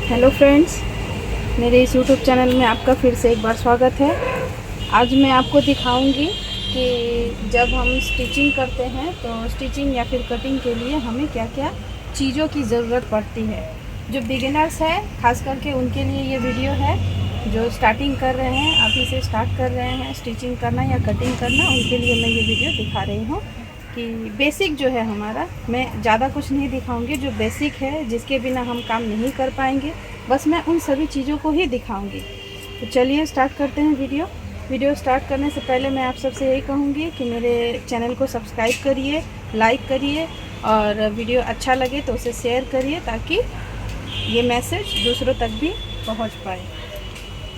Hello friends, मेरे इस YouTube channel में आपका फिर से एक बार स्वागत है। आज मैं आपको दिखाऊंगी कि जब हम स्टिचिंग करते हैं तो स्टिचिंग या फिर कटिंग के लिए हमें क्या क्या चीज़ों की ज़रूरत पड़ती है। जो बिगिनर्स है खास करके उनके लिए ये वीडियो है। जो स्टार्टिंग कर रहे हैं, अभी से स्टार्ट कर रहे हैं स्टिचिंग करना या कटिंग करना, उनके लिए मैं ये वीडियो दिखा रही हूँ कि बेसिक जो है हमारा, मैं ज़्यादा कुछ नहीं दिखाऊंगी। जो बेसिक है जिसके बिना हम काम नहीं कर पाएंगे, बस मैं उन सभी चीज़ों को ही दिखाऊंगी। तो चलिए स्टार्ट करते हैं वीडियो स्टार्ट करने से पहले मैं आप सबसे यही कहूँगी कि मेरे चैनल को सब्सक्राइब करिए, लाइक करिए और वीडियो अच्छा लगे तो उसे शेयर करिए ताकि ये मैसेज दूसरों तक भी पहुँच पाए।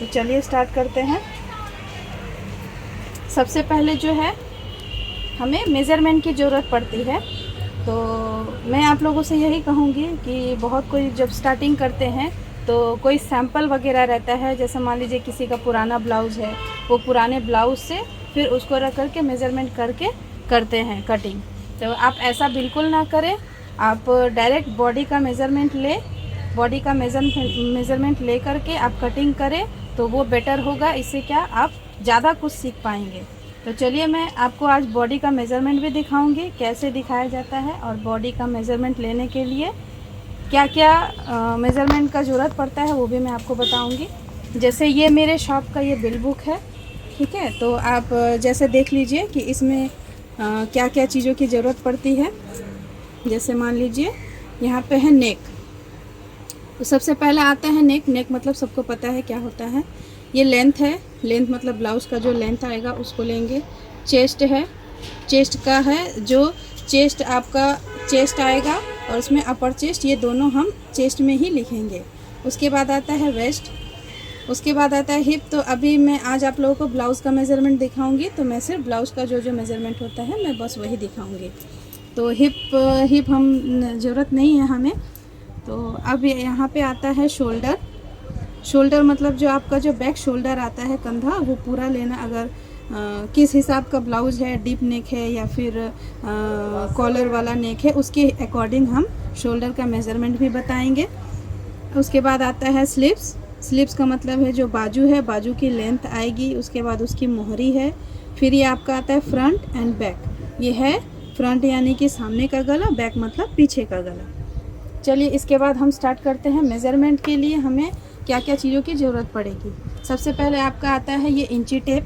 तो चलिए स्टार्ट करते हैं। सबसे पहले जो है हमें मेज़रमेंट की ज़रूरत पड़ती है। तो मैं आप लोगों से यही कहूँगी कि बहुत कोई जब स्टार्टिंग करते हैं तो कोई सैंपल वगैरह रहता है। जैसे मान लीजिए किसी का पुराना ब्लाउज़ है, वो पुराने ब्लाउज़ से फिर उसको रख कर के मेज़रमेंट करके करते हैं कटिंग। तो आप ऐसा बिल्कुल ना करें। आप डायरेक्ट बॉडी का मेज़रमेंट ले करके आप कटिंग करें तो वो बेटर होगा। इससे क्या आप ज़्यादा कुछ सीख पाएंगे। तो चलिए मैं आपको आज बॉडी का मेज़रमेंट भी दिखाऊंगी, कैसे दिखाया जाता है और बॉडी का मेज़रमेंट लेने के लिए क्या क्या मेज़रमेंट का ज़रूरत पड़ता है वो भी मैं आपको बताऊंगी। जैसे ये मेरे शॉप का ये बिल बुक है, ठीक है। तो आप जैसे देख लीजिए कि इसमें क्या क्या चीज़ों की ज़रूरत पड़ती है। जैसे मान लीजिए यहाँ पे है नेक। तो सबसे पहले आता है नेक मतलब सबको पता है क्या होता है। ये लेंथ है, लेंथ मतलब ब्लाउज़ का जो लेंथ आएगा उसको लेंगे। चेस्ट है, चेस्ट का है जो चेस्ट आपका चेस्ट आएगा और उसमें अपर चेस्ट, ये दोनों हम चेस्ट में ही लिखेंगे। उसके बाद आता है वेस्ट, उसके बाद आता है हिप। तो अभी मैं आज आप लोगों को ब्लाउज़ का मेज़रमेंट दिखाऊंगी, तो मैं सिर्फ ब्लाउज़ का जो मेज़रमेंट होता है मैं बस वही दिखाऊंगी। तो हिप हम ज़रूरत नहीं है हमें। तो अब यहाँ पे आता है शोल्डर मतलब जो आपका जो बैक शोल्डर आता है, कंधा, वो पूरा लेना। अगर किस हिसाब का ब्लाउज़ है, डीप नेक है या फिर कॉलर वाला नेक है, उसके अकॉर्डिंग हम शोल्डर का मेज़रमेंट भी बताएंगे। उसके बाद आता है स्लीव्स का मतलब है जो बाजू है, बाजू की लेंथ आएगी। उसके बाद उसकी मोहरी है। फिर ये आपका आता है फ्रंट एंड बैक। ये है फ्रंट यानी कि सामने का गला, बैक मतलब पीछे का गला। चलिए इसके बाद हम स्टार्ट करते हैं। मेज़रमेंट के लिए हमें क्या क्या चीज़ों की ज़रूरत पड़ेगी। सबसे पहले आपका आता है ये इंची टेप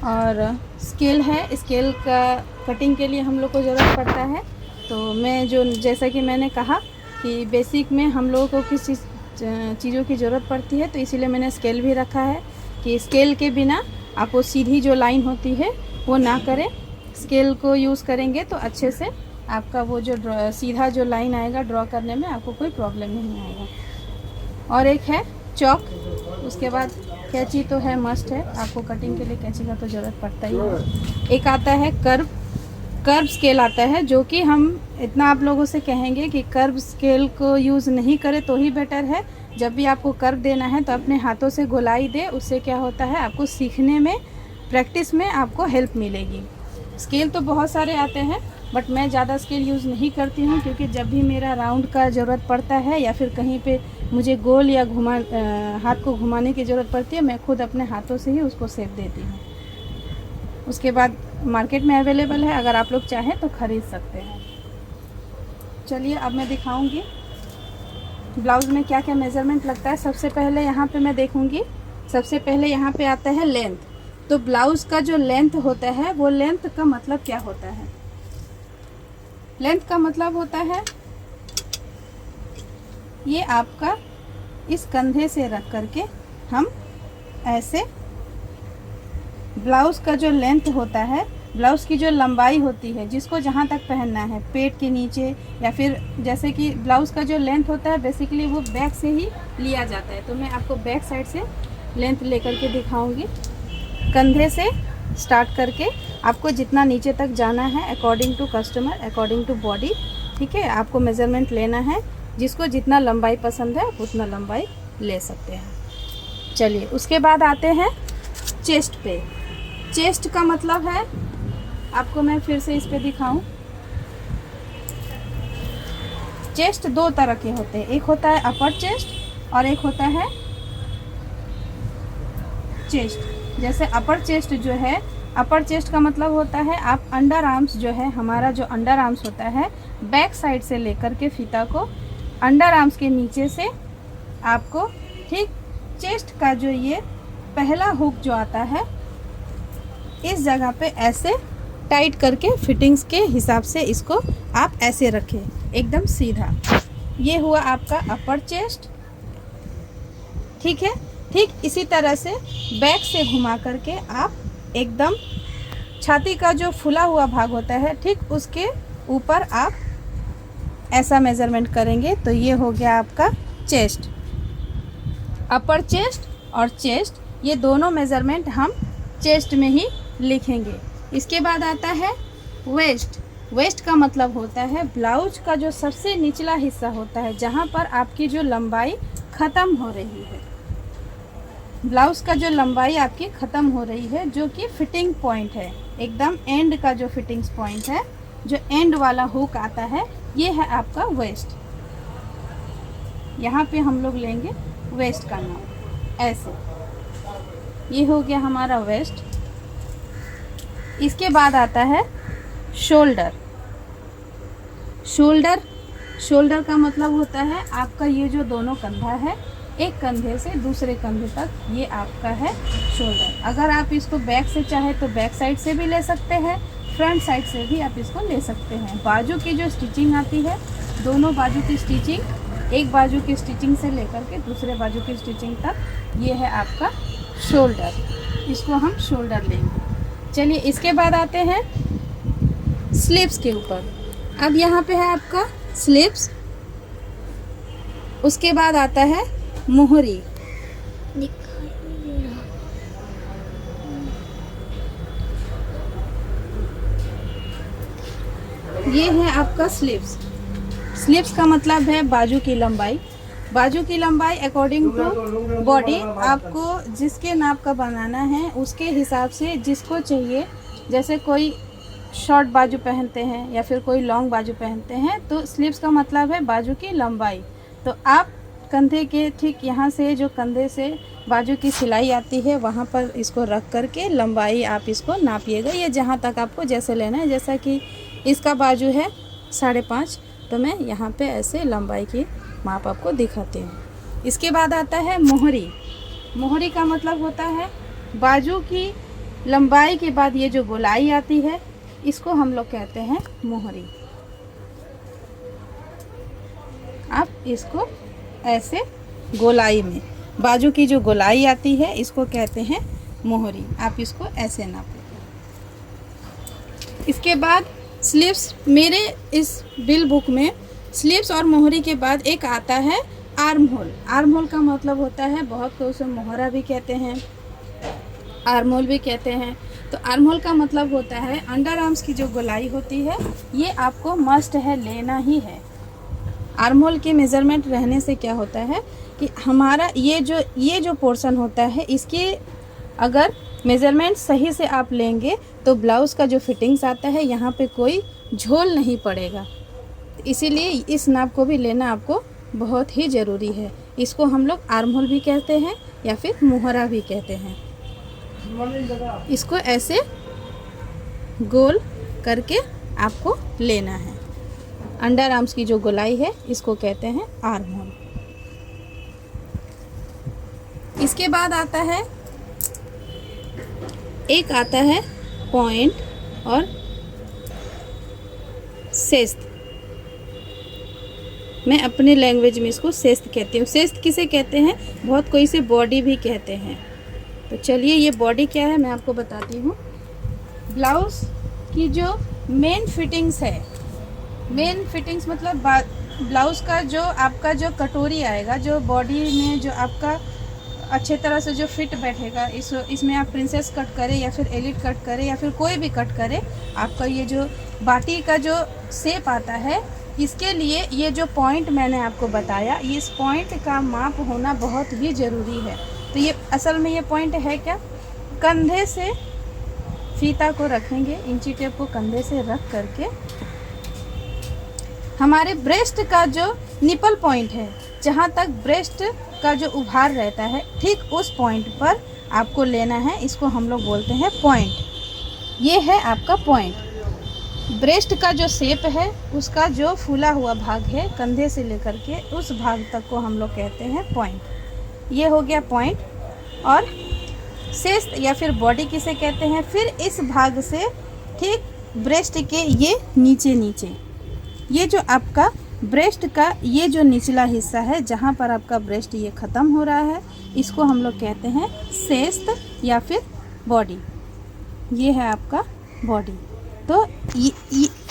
और स्केल है। स्केल का कटिंग के लिए हम लोग को ज़रूरत पड़ता है। तो मैं जैसा कि मैंने कहा कि बेसिक में हम लोगों को किस चीज़ों की ज़रूरत पड़ती है, तो इसीलिए मैंने स्केल भी रखा है कि स्केल के बिना आप वो सीधी जो लाइन होती है वो ना करें। स्केल को यूज़ करेंगे तो अच्छे से आपका वो जो सीधा जो लाइन आएगा ड्रॉ करने में आपको कोई प्रॉब्लम नहीं आएगा। और एक है चॉक। उसके बाद कैंची तो है, मस्ट है। आपको कटिंग के लिए कैंची का तो ज़रूरत पड़ता ही है। एक आता है कर्व स्केल आता है, जो कि हम इतना आप लोगों से कहेंगे कि कर्व स्केल को यूज़ नहीं करें तो ही बेटर है। जब भी आपको कर्व देना है तो अपने हाथों से गोलाई दे। उससे क्या होता है, आपको सीखने में, प्रैक्टिस में आपको हेल्प मिलेगी। स्केल तो बहुत सारे आते हैं बट मैं ज़्यादा स्केल यूज़ नहीं करती हूँ, क्योंकि जब भी मेरा राउंड का ज़रूरत पड़ता है या फिर कहीं पे मुझे गोल या हाथ को घुमाने की ज़रूरत पड़ती है, मैं खुद अपने हाथों से ही उसको शेप देती हूँ। उसके बाद मार्केट में अवेलेबल है, अगर आप लोग चाहें तो ख़रीद सकते हैं। चलिए अब मैं दिखाऊंगी ब्लाउज़ में क्या क्या मेज़रमेंट लगता है। सबसे पहले यहाँ पे मैं देखूंगी, सबसे पहले यहाँ पे आता है लेंथ। तो ब्लाउज़ का जो लेंथ होता है, वो लेंथ का मतलब क्या होता है? लेंथ का मतलब होता है ये आपका इस कंधे से रख करके हम ऐसे, ब्लाउज़ का जो लेंथ होता है, ब्लाउज़ की जो लंबाई होती है, जिसको जहाँ तक पहनना है, पेट के नीचे या फिर जैसे कि ब्लाउज़ का जो लेंथ होता है बेसिकली वो बैक से ही लिया जाता है। तो मैं आपको बैक साइड से लेंथ लेकर के दिखाऊंगी। कंधे से स्टार्ट करके आपको जितना नीचे तक जाना है according to customer, according to body, ठीक है। आपको मेज़रमेंट लेना है, जिसको जितना लंबाई पसंद है आप उतना लंबाई ले सकते हैं। चलिए उसके बाद आते हैं चेस्ट पे। चेस्ट का मतलब है, आपको मैं फिर से इस पे दिखाऊं, चेस्ट दो तरह के होते हैं, एक होता है अपर चेस्ट और एक होता है चेस्ट। जैसे अपर चेस्ट जो है, अपर चेस्ट का मतलब होता है आप अंडर आर्म्स जो है, हमारा जो अंडर आर्म्स होता है बैक साइड से लेकर के फीता को अंडर आर्म्स के नीचे से आपको ठीक चेस्ट का जो ये पहला हुक जो आता है इस जगह पे ऐसे टाइट करके फिटिंग्स के हिसाब से इसको आप ऐसे रखें एकदम सीधा। ये हुआ आपका अपर चेस्ट, ठीक है। ठीक इसी तरह से बैक से घुमा करके आप एकदम छाती का जो फुला हुआ भाग होता है ठीक उसके ऊपर आप ऐसा मेज़रमेंट करेंगे तो ये हो गया आपका चेस्ट। अपर चेस्ट और चेस्ट ये दोनों मेज़रमेंट हम चेस्ट में ही लिखेंगे। इसके बाद आता है वेस्ट। वेस्ट का मतलब होता है ब्लाउज का जो सबसे निचला हिस्सा होता है, जहाँ पर आपकी जो लंबाई ख़त्म हो रही है, ब्लाउज का जो लंबाई आपकी ख़त्म हो रही है, जो कि फिटिंग पॉइंट है, एकदम एंड का जो फिटिंग्स पॉइंट है, जो एंड वाला हुक आता है, ये है आपका वेस्ट। यहाँ पे हम लोग लेंगे वेस्ट का नाम ऐसे। ये हो गया हमारा वेस्ट। इसके बाद आता है शोल्डर। शोल्डर, शोल्डर का मतलब होता है आपका ये जो दोनों कंधा है, एक कंधे से दूसरे कंधे तक, ये आपका है शोल्डर। अगर आप इसको बैक से चाहे तो बैक साइड से भी ले सकते हैं, फ्रंट साइड से भी आप इसको ले सकते हैं। बाजू की जो स्टिचिंग आती है, दोनों बाजू की स्टिचिंग, एक बाजू की स्टिचिंग से लेकर के दूसरे बाजू की स्टिचिंग तक, ये है आपका शोल्डर। इसको हम शोल्डर लेंगे। चलिए इसके बाद आते हैं स्लीव्स के ऊपर। अब यहाँ पे है आपका स्लीव्स, उसके बाद आता है मोहरी। ये है आपका स्लीव्स। स्लीव्स का मतलब है बाजू की लंबाई। बाजू की लंबाई अकॉर्डिंग टू बॉडी, आपको जिसके नाप का बनाना है उसके हिसाब से जिसको चाहिए, जैसे कोई शॉर्ट बाजू पहनते हैं या फिर कोई लॉन्ग बाजू पहनते हैं, तो स्लीव्स का मतलब है बाजू की लंबाई। तो आप कंधे के ठीक यहाँ से जो कंधे से बाजू की सिलाई आती है वहाँ पर इसको रख करके लंबाई आप इसको नापिएगा। ये जहाँ तक आपको जैसे लेना है, जैसा कि इसका बाजू है 5.5, तो मैं यहाँ पे ऐसे लंबाई की माप आपको दिखाती हूँ। इसके बाद आता है मोहरी। मोहरी का मतलब होता है बाजू की लंबाई के बाद ये जो गोलाई आती है, इसको हम लोग कहते हैं मोहरी। आप इसको ऐसे गोलाई में, बाजू की जो गोलाई आती है इसको कहते हैं मोहरी। आप इसको ऐसे नापें। इसके बाद स्लीव्स, मेरे इस बिल बुक में स्लीव्स और मोहरी के बाद एक आता है आर्म होल। आर्म होल का मतलब होता है, बहुत को उसे मोहरा भी कहते हैं, आर्म होल भी कहते हैं। तो आर्म होल का मतलब होता है अंडर आर्म्स की जो गोलाई होती है, ये आपको मस्ट है, लेना ही है। आर्म होल की मेज़रमेंट रहने से क्या होता है कि हमारा ये जो पोर्शन होता है, इसके अगर मेज़रमेंट सही से आप लेंगे तो ब्लाउज़ का जो फिटिंग्स आता है यहाँ पे कोई झोल नहीं पड़ेगा। इसीलिए इस नाप को भी लेना आपको बहुत ही ज़रूरी है। इसको हम लोग आर्म होल भी कहते हैं या फिर मोहरा भी कहते हैं। इसको ऐसे गोल करके आपको लेना है। अंडर आर्म्स की जो गोलाई है इसको कहते हैं आर्म होल। इसके बाद आता है, एक आता है पॉइंट और सेस्त। मैं अपने लैंग्वेज में इसको सेस्त कहती हूँ। सेस्त किसे कहते हैं? बहुत कोई से बॉडी भी कहते हैं। तो चलिए ये बॉडी क्या है मैं आपको बताती हूँ। ब्लाउज़ की जो मेन फिटिंग्स है, मेन फिटिंग्स मतलब ब्लाउज़ का जो आपका जो कटोरी आएगा, जो बॉडी में जो आपका अच्छे तरह से जो फिट बैठेगा, इसमें आप प्रिंसेस कट करें या फिर एलिट कट करें या फिर कोई भी कट करें, आपका ये जो बाटी का जो शेप आता है, इसके लिए ये जो पॉइंट मैंने आपको बताया, इस पॉइंट का माप होना बहुत ही ज़रूरी है। तो ये असल में ये पॉइंट है क्या, कंधे से फीता को रखेंगे, इंची टेप को कंधे से रख करके हमारे ब्रेस्ट का जो निपल पॉइंट है, जहाँ तक ब्रेस्ट का जो उभार रहता है, ठीक उस पॉइंट पर आपको लेना है। इसको हम लोग बोलते हैं पॉइंट। ये है आपका पॉइंट। ब्रेस्ट का जो शेप है, उसका जो फूला हुआ भाग है कंधे से लेकर के उस भाग तक को हम लोग कहते हैं पॉइंट। ये हो गया पॉइंट। और चेस्ट या फिर बॉडी किसे कहते हैं? फिर इस भाग से ठीक ब्रेस्ट के ये नीचे ये जो आपका ब्रेस्ट का ये जो निचला हिस्सा है, जहाँ पर आपका ब्रेस्ट ये ख़त्म हो रहा है, इसको हम लोग कहते हैं चेस्ट या फिर बॉडी। ये है आपका बॉडी। तो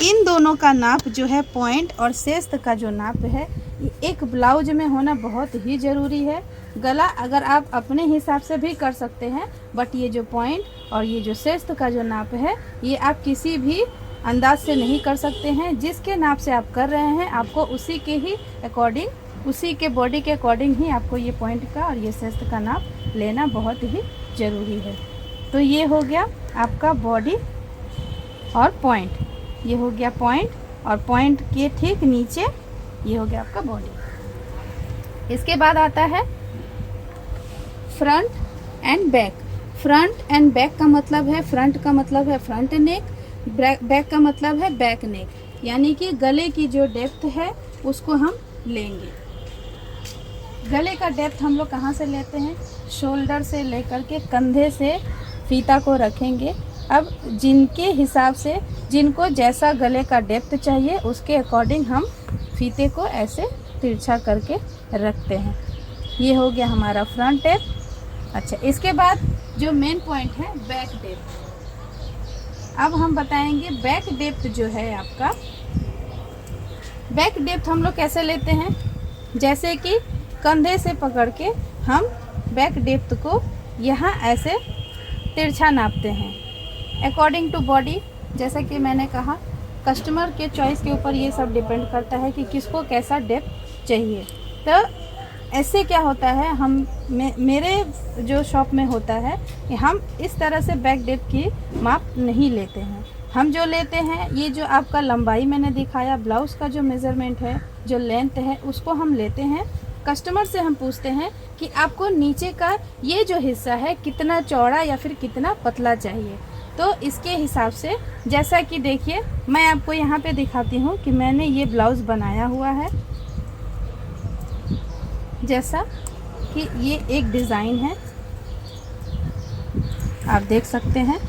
इन दोनों का नाप जो है, पॉइंट और चेस्ट का जो नाप है, ये एक ब्लाउज में होना बहुत ही ज़रूरी है। गला अगर आप अपने हिसाब से भी कर सकते हैं, बट ये जो पॉइंट और ये जो चेस्ट का जो नाप है, ये आप किसी भी अंदाज से नहीं कर सकते हैं। जिसके नाप से आप कर रहे हैं, आपको उसी के ही अकॉर्डिंग, उसी के बॉडी के अकॉर्डिंग ही आपको ये पॉइंट का और ये चेस्ट का नाप लेना बहुत ही ज़रूरी है। तो ये हो गया आपका बॉडी और पॉइंट। ये हो गया पॉइंट, और पॉइंट के ठीक नीचे ये हो गया आपका बॉडी। इसके बाद आता है front end back. Front end back का मतलब है, फ्रंट का मतलब है फ्रंट नेक, बैक का मतलब है बैक नेक, यानी कि गले की जो डेप्थ है उसको हम लेंगे। गले का डेप्थ हम लोग कहाँ से लेते हैं? शोल्डर से लेकर के कंधे से फीता को रखेंगे। अब जिनके हिसाब से, जिनको जैसा गले का डेप्थ चाहिए, उसके अकॉर्डिंग हम फीते को ऐसे तिरछा करके रखते हैं। ये हो गया हमारा फ्रंट डेप्थ। अच्छा, इसके बाद जो मेन पॉइंट है बैक डेप्थ। अब हम बताएंगे बैक डेप्थ जो है आपका, बैक डेप्थ हम लोग कैसे लेते हैं? जैसे कि कंधे से पकड़ के हम बैक डेप्थ को यहाँ ऐसे तिरछा नापते हैं अकॉर्डिंग टू बॉडी। जैसा कि मैंने कहा, कस्टमर के चॉइस के ऊपर ये सब डिपेंड करता है कि किसको कैसा डेप्थ चाहिए। तो ऐसे क्या होता है, मेरे जो शॉप में होता है, हम इस तरह से बैक डेप्थ की माप नहीं लेते हैं। हम जो लेते हैं, ये जो आपका लंबाई मैंने दिखाया, ब्लाउज़ का जो मेज़रमेंट है, जो लेंथ है, उसको हम लेते हैं। कस्टमर से हम पूछते हैं कि आपको नीचे का ये जो हिस्सा है कितना चौड़ा या फिर कितना पतला चाहिए। तो इसके हिसाब से, जैसा कि देखिए, मैं आपको यहाँ पे दिखाती हूँ कि मैंने ये ब्लाउज़ बनाया हुआ है। जैसा कि ये एक डिज़ाइन है, आप देख सकते हैं।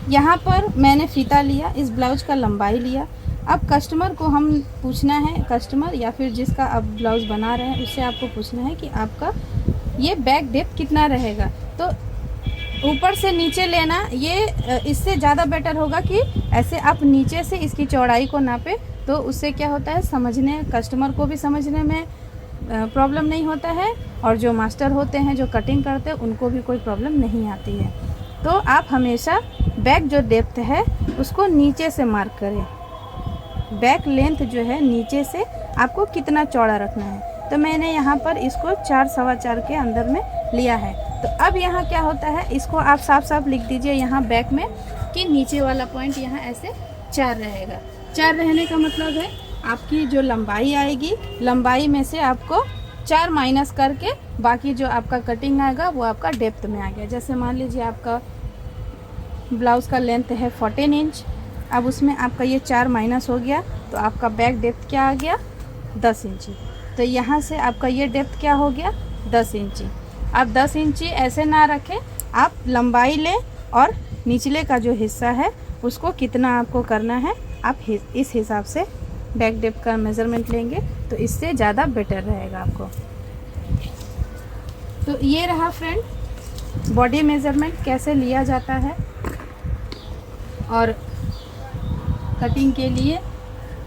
यहाँ पर मैंने फीता लिया, इस ब्लाउज का लंबाई लिया। अब कस्टमर को हम पूछना है, कस्टमर या फिर जिसका आप ब्लाउज़ बना रहे हैं, उससे आपको पूछना है कि आपका ये बैक डेप्थ कितना रहेगा। तो ऊपर से नीचे लेना, ये इससे ज़्यादा बेटर होगा कि ऐसे आप नीचे से इसकी चौड़ाई को नापे। तो उससे क्या होता है, समझने, कस्टमर को भी समझने में प्रॉब्लम नहीं होता है, और जो मास्टर होते हैं, जो कटिंग करते हैं, उनको भी कोई प्रॉब्लम नहीं आती है। तो आप हमेशा बैक जो डेप्थ है उसको नीचे से मार्क करें। बैक लेंथ जो है नीचे से आपको कितना चौड़ा रखना है। तो मैंने यहाँ पर इसको 4 सवा 4 के अंदर में लिया है। तो अब यहाँ क्या होता है, इसको आप साफ साफ लिख दीजिए यहाँ बैक में कि नीचे वाला पॉइंट यहाँ ऐसे 4 रहेगा। 4 रहने का मतलब है आपकी जो लंबाई आएगी, लंबाई में से आपको 4 माइनस करके बाकी जो आपका कटिंग आएगा वो आपका डेप्थ में आ गया। जैसे मान लीजिए आपका ब्लाउज़ का लेंथ है 14 इंच, अब उसमें आपका ये 4 माइनस हो गया, तो आपका बैक डेप्थ क्या आ गया, 10 इंची। तो यहाँ से आपका ये डेप्थ क्या हो गया, 10 इंची। आप 10 इंची ऐसे ना रखें, आप लंबाई लें और निचले का जो हिस्सा है उसको कितना आपको करना है, आप इस हिसाब से बैक डेप्थ का मेज़रमेंट लेंगे, तो इससे ज़्यादा बेटर रहेगा आपको। तो ये रहा फ्रेंड बॉडी मेज़रमेंट कैसे लिया जाता है, और कटिंग के लिए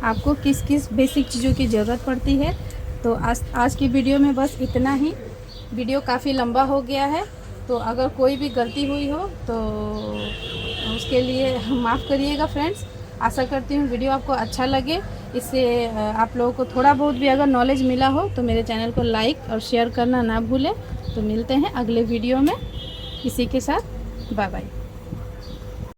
आपको किस किस बेसिक चीज़ों की ज़रूरत पड़ती है। तो आज की वीडियो में बस इतना ही। वीडियो काफ़ी लंबा हो गया है, तो अगर कोई भी गलती हुई हो तो उसके लिए माफ़ करिएगा फ्रेंड्स। आशा करती हूँ वीडियो आपको अच्छा लगे, इससे आप लोगों को थोड़ा बहुत भी अगर नॉलेज मिला हो तो मेरे चैनल को लाइक और शेयर करना ना भूलें। तो मिलते हैं अगले वीडियो में, इसी के साथ बाय बाय।